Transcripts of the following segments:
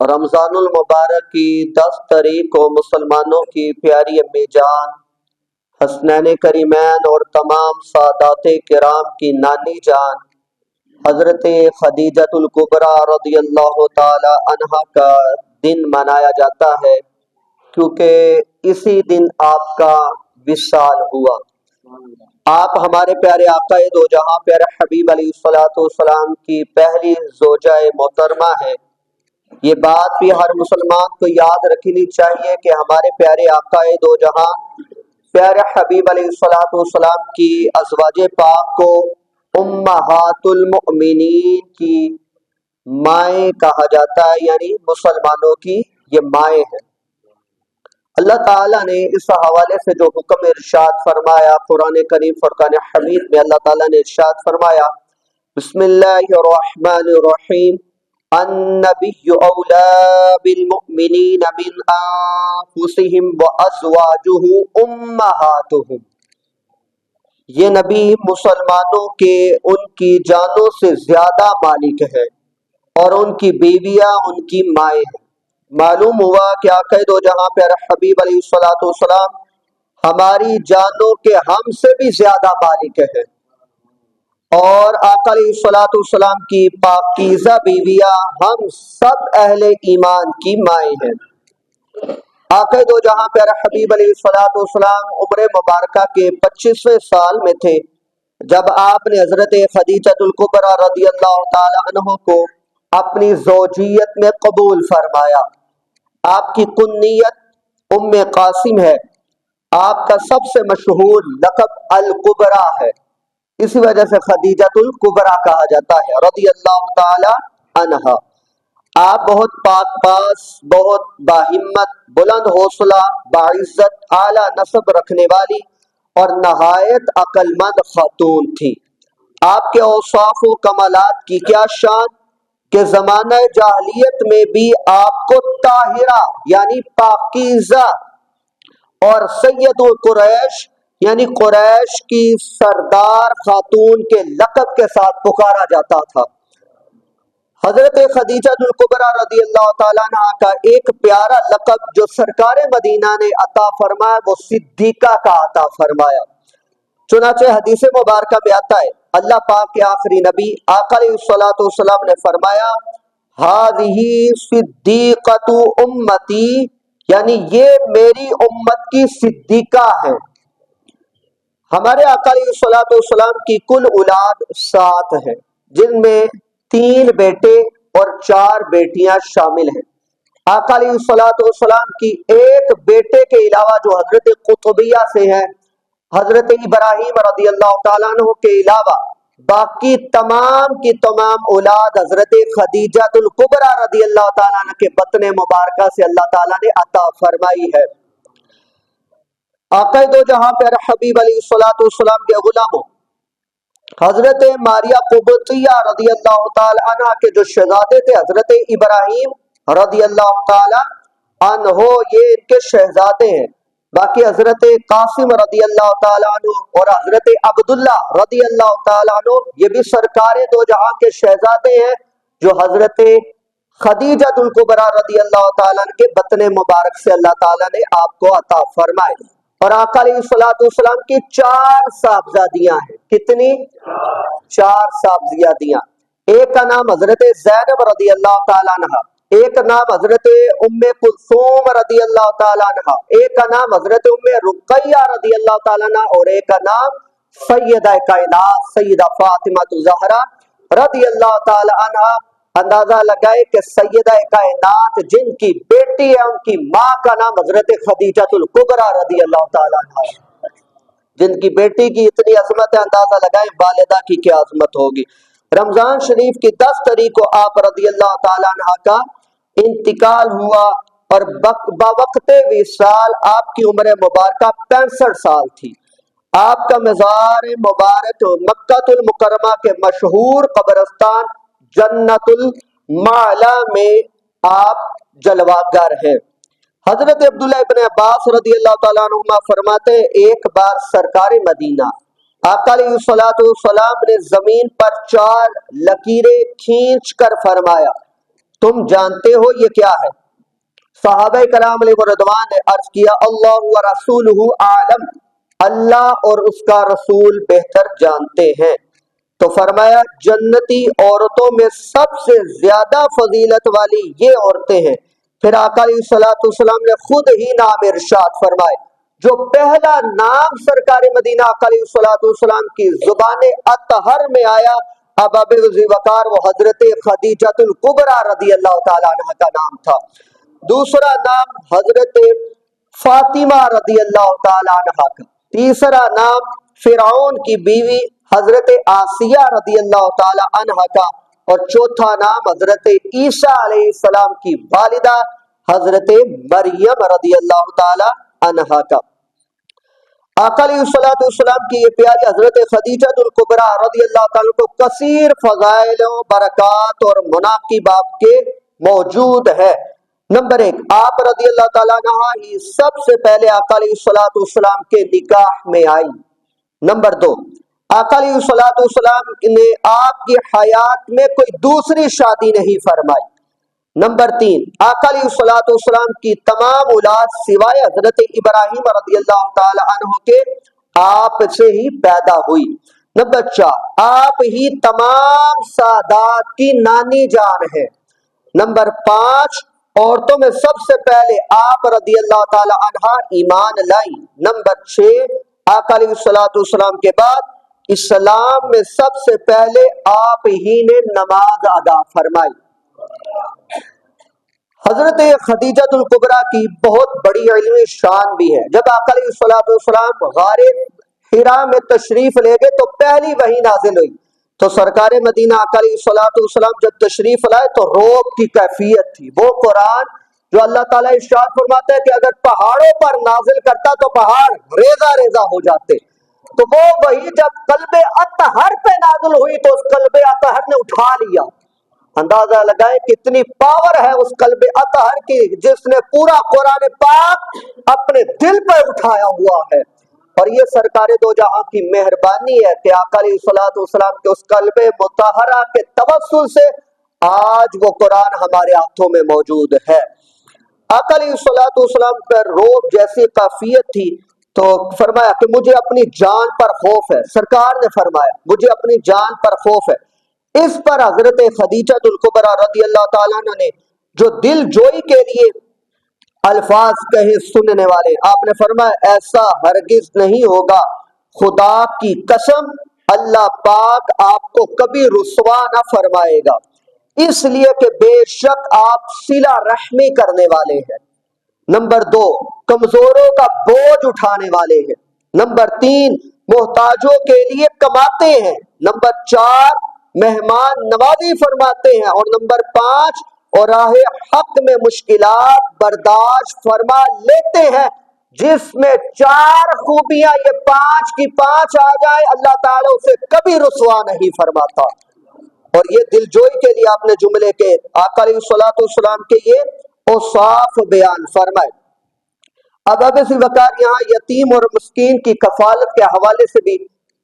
رمضان المبارک کی 10 تاریخ کو مسلمانوں کی پیاری امی جان حسنین کریمین اور تمام سادات کرام کی نانی جان حضرت خدیجۃ الکبریٰ رضی اللہ تعالی عنہا کا دن منایا جاتا ہے، کیونکہ اسی دن آپ کا وصال ہوا۔ آپ ہمارے پیارے آقا دو جہاں پیارے حبیب علیہ الصلوۃ والسلام کی پہلی زوجہ محترمہ ہے۔ یہ بات بھی ہر مسلمان کو یاد رکھنی چاہیے کہ ہمارے پیارے آقا دو جہاں پیارے حبیب علیہ الصلوۃ والسلام کی ازواج پاک کو امہات المؤمنین کی مائیں کہا جاتا ہے، یعنی مسلمانوں کی یہ مائیں ہیں۔ اللہ تعالیٰ نے اس حوالے سے جو حکم ارشاد فرمایا قرآن کریم فرقان حمید میں اللہ تعالیٰ نے ارشاد فرمایا، بسم اللہ الرحمن الرحیم، النبی اولا بالمؤمنین من انفسہم وازواجہ امہاتہم۔ یہ نبی مسلمانوں کے ان کی جانوں سے زیادہ مالک ہے اور ان کی بیویاں ان کی مائیں ہیں۔ معلوم ہوا کہ آقا دو جہاں پیارا حبیب علیہ الصلوۃ والسلام ہماری جانوں کے ہم سے بھی زیادہ مالک ہیں، اور آقا علیہ الصلوۃ والسلام کی پاکیزہ بیویاں ہم سب اہل ایمان کی مائیں ہیں۔ آقا دو جہاں پیارا حبیب علیہ الصلوۃ والسلام عمر مبارکہ کے 25ویں سال میں تھے جب آپ نے حضرت خدیجۃ الکبریٰ رضی اللہ تعالی عنہ کو اپنی زوجیت میں قبول فرمایا۔ آپ کی کنیت ام قاسم ہے، آپ کا سب سے مشہور لقب الکبریٰ ہے، اسی وجہ سے خدیجۃ الکبریٰ کہا جاتا ہے رضی اللہ تعالی عنہا۔ آپ بہت پاک باز، بہت باہمت، بلند حوصلہ، باعزت، اعلیٰ نسب رکھنے والی اور نہایت عقل مند خاتون تھی۔ آپ کے اوصاف و کمالات کی کیا شان کہ زمانہ جاہلیت میں بھی آپ کو طاہرہ یعنی پاکیزہ اور سید قریش یعنی قریش کی سردار خاتون کے لقب کے ساتھ پکارا جاتا تھا۔ حضرت خدیجۃ الکبریٰ رضی اللہ تعالیٰ عنہ کا ایک پیارا لقب جو سرکار مدینہ نے عطا فرمایا وہ صدیقہ کا عطا فرمایا۔ چنانچہ حدیث مبارکہ میں آتا ہے، اللہ پاک کے آخری نبی آقا علیہ الصلوۃ والسلام نے فرمایا، ہذہ صدیقۃ امتی، یعنی یہ میری امت کی صدیقہ ہے۔ ہمارے آقا علیہ الصلوۃ والسلام کی کل اولاد 7 ہے، جن میں 3 بیٹے اور 4 بیٹیاں شامل ہیں۔ آقا علیہ الصلوۃ والسلام کی ایک بیٹے کے علاوہ جو حضرت قطبیہ سے ہیں، حضرت ابراہیم رضی اللہ تعالیٰ عنہ کے علاوہ باقی تمام کی تمام اولاد حضرت خدیجۃ الکبریٰ رضی اللہ تعالیٰ عنہ کے بطن مبارکہ سے اللہ تعالیٰ نے عطا فرمائی ہے۔ آقا دو جہاں پیارا حبیب علیہ الصلوۃ والسلام کے غلاموں حضرت ماریہ قبطیہ رضی اللہ تعالی عنہ کے جو شہزادے تھے حضرت ابراہیم رضی اللہ تعالی عنہ، یہ ان کے شہزادے ہیں۔ باقی حضرت قاسم رضی اللہ تعالی عنہ اور حضرت عبداللہ رضی اللہ تعالی عنہ یہ بھی سرکار دو جہاں کے شہزادے ہیں، جو حضرت خدیجۃ الکبریٰ رضی اللہ تعالی عنہ کے بطن مبارک سے اللہ تعالی نے آپ کو عطا فرمائے۔ اور آقا علیہ الصلوۃ والسلام کی 4 صاحبزادیاں ہیں۔ کتنی؟ 4 صاحبزادیاں۔ ایک کا نام حضرت زینب رضی اللہ تعالی عنہ، ایک کا نام حضرت ام کلثوم رضی اللہ تعالی عنہ، ایک کا نام حضرت ام رقیہ رضی اللہ تعالی عنہ، اور ایک کا نام سیدہ کائنات سیدہ فاطمہ الزہرا رضی اللہ تعالی عنہ۔ اندازہ لگائے کہ سیدہ کائنات جن کی بیٹی ہے ان کی ماں کا نام حضرت خدیجۃ الکبریٰ رضی اللہ تعالیٰ عنہ، جن کی بیٹی کی اتنی عظمت ہے، اندازہ لگائیں والدہ کی کیا عظمت ہوگی۔ رمضان شریف کی 10 تاریخ کو آپ رضی اللہ تعالیٰ عنہ کا انتقال ہوا، اور بوقت وصال آپ کی عمر مبارکہ 65 سال تھی۔ آپ کا مزار مبارک مکہ المکرمہ کے مشہور قبرستان جنت المعلا میں آپ جلوہ گر ہیں۔ حضرت عبداللہ ابن عباس رضی اللہ تعالیٰ عنہما فرماتے ہیں، ایک بار سرکار مدینہ آقا علیہ الصلوۃ والسلام نے زمین پر 4 لکیریں کھینچ کر فرمایا، تم جانتے ہو یہ کیا ہے؟ صحابہ کرام علیہ رضوان نے عرض کیا اللہ و رسولہ عالم، اللہ اور اس کا رسول بہتر جانتے ہیں۔ تو فرمایا جنتی عورتوں میں سب سے زیادہ فضیلت والی یہ عورتیں ہیں۔ پھر آقا علیہ الصلوۃ والسلام نے خود ہی نام ارشاد فرمائے۔ جو پہلا نام سرکار مدینہ آقا علیہ الصلوۃ والسلام کی زبان اطہر میں آیا ابا ذی وقار، وہ حضرت خدیجہ الکبریٰ رضی اللہ تعالیٰ عنہ کا نام تھا۔ دوسرا نام حضرت فاطمہ رضی اللہ تعالیٰ عنہ کا۔ تیسرا نام فرعون کی بیوی حضرت آسیہ رضی اللہ تعالیٰ عنہ کا، اور چوتھا نام حضرت عیسیٰ علیہ السلام کی والدہ حضرت مریم رضی اللہ تعالیٰ عنہ کا۔ آقا علیہ الصلوۃ والسلام کی یہ پیاری حضرت خدیجہ الکبریٰ رضی اللہ تعالیٰ کو کثیر فضائل و برکات اور مناقب آپ کے موجود ہے۔ نمبر 1، آپ رضی اللہ تعالیٰ عنہ ہی سب سے پہلے آقا علیہ الصلوۃ والسلام کے نکاح میں آئی۔ نمبر 2، آقا علیہ الصلوۃ والسلام نے آپ کی حیات میں کوئی دوسری شادی نہیں فرمائی۔ نمبر 3، آقا علیہ الصلوۃ والسلام کی تمام اولاد سوائے حضرت ابراہیم رضی اللہ تعالی عنہ کے آپ سے ہی پیدا ہوئی۔ نمبر 4، آپ ہی تمام سادات کی نانی جان ہے۔ نمبر 5، عورتوں میں سب سے پہلے آپ رضی اللہ تعالی عنہ ایمان لائی۔ نمبر 6، آقا علیہ الصلوۃ والسلام کے بعد اسلام میں سب سے پہلے آپ ہی نے نماز ادا فرمائی۔ حضرت خدیجہ الکبریٰ کی بہت بڑی علمی شان بھی ہے۔ جب آقا علیہ الصلوۃ والسلام غار حراء میں تشریف لے گئے تو پہلی وحی نازل ہوئی، تو سرکار مدینہ آقا علیہ الصلوۃ والسلام جب تشریف لائے تو روب کی کیفیت تھی۔ وہ قرآن جو اللہ تعالیٰ ارشاد فرماتا ہے کہ اگر پہاڑوں پر نازل کرتا تو پہاڑ ریزہ ریزہ ہو جاتے، تو وہ وہی جب قلب اطہر پہ نازل ہوئی تو اس قلب اطہر نے اٹھا لیا۔ اندازہ لگائیں کتنی پاور ہے اس قلب اطہر کی، جس نے پورا قرآن پاک اپنے دل پہ اٹھایا ہوا ہے۔ اور یہ سرکار دو جہاں کی مہربانی ہے کہ آقا علیہ الصلوۃ والسلام کے اس قلب مطہرہ کے توسل سے آج وہ قرآن ہمارے ہاتھوں میں موجود ہے۔ آقا علیہ الصلوۃ والسلام پر روب جیسی کیفیت تھی تو فرمایا کہ مجھے اپنی جان پر خوف ہے۔ سرکار نے فرمایا مجھے اپنی جان پر خوف ہے۔ اس پر حضرت خدیجہ الکبریٰ رضی اللہ تعالیٰ عنہ نے جو دل جوئی کے لیے الفاظ کہے سننے والے، آپ نے فرمایا ایسا ہرگز نہیں ہوگا، خدا کی قسم اللہ پاک آپ کو کبھی رسوا نہ فرمائے گا، اس لیے کہ بے شک آپ صلہ رحمی کرنے والے ہیں۔ نمبر 2، کمزوروں کا بوجھ اٹھانے والے ہیں۔ نمبر 3، محتاجوں کے لیے کماتے ہیں۔ نمبر 4، مہمان نوازی فرماتے ہیں۔ اور نمبر 5، اور راہ حق میں مشکلات برداشت فرما لیتے ہیں۔ جس میں 4 خوبیاں یہ 5 کی 5 آ جائے اللہ تعالیٰ اسے کبھی رسوا نہیں فرماتا۔ اور یہ دل جوئی کے لیے آپ نے جملے کے آقا علیہ الصلوۃ والسلام کے یہ اوصاف بیان فرمائے۔ اب ذی وقار یہاں یتیم اور مسکین کی کفالت کے حوالے سے بھی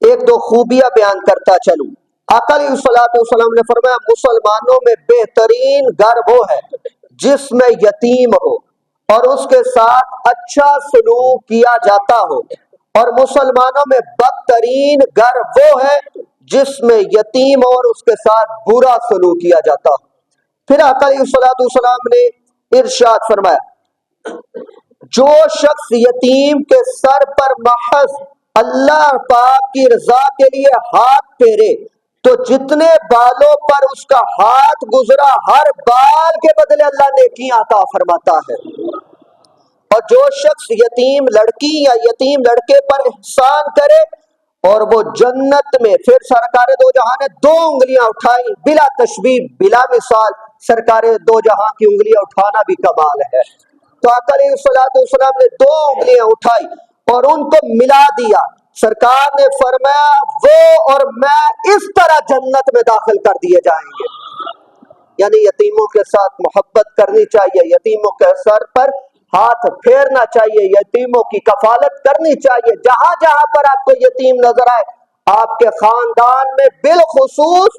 1-2 خوبیاں بیان کرتا چلوں۔ آقا علیہ الصلوۃ والسلام نے فرمایا مسلمانوں میں بہترین گھر وہ ہے جس میں یتیم ہو اور اس کے ساتھ اچھا سلوک کیا جاتا ہو، اور مسلمانوں میں بدترین گھر وہ ہے جس میں یتیم اور اس کے ساتھ برا سلوک کیا جاتا ہو۔ پھر آقا علیہ الصلوۃ والسلام نے ارشاد فرمایا جو شخص یتیم کے سر پر محض اللہ پاک کی رضا کے لیے ہاتھ پھیرے تو جتنے بالوں پر اس کا ہاتھ گزرا ہر بال کے بدلے اللہ نیکیاں عطا فرماتا ہے۔ اور جو شخص یتیم لڑکی یا یتیم لڑکے پر احسان کرے اور وہ جنت میں، پھر سرکار دو جہاں نے 2 انگلیاں اٹھائی بلا تشبیہ بلا مثال، سرکار دو جہاں کی انگلیاں اٹھانا بھی کمال ہے۔ تو آقا علیہ الصلوۃ والسلام نے 2 انگلیاں اٹھائی اور ان کو ملا دیا۔ سرکار نے فرمایا وہ اور میں اس طرح جنت میں داخل کر دیے جائیں گے۔ یعنی یتیموں کے ساتھ محبت کرنی چاہیے، یتیموں کے سر پر ہاتھ پھیرنا چاہیے، یتیموں کی کفالت کرنی چاہیے۔ جہاں جہاں پر آپ کو یتیم نظر آئے، آپ کے خاندان میں بالخصوص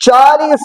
40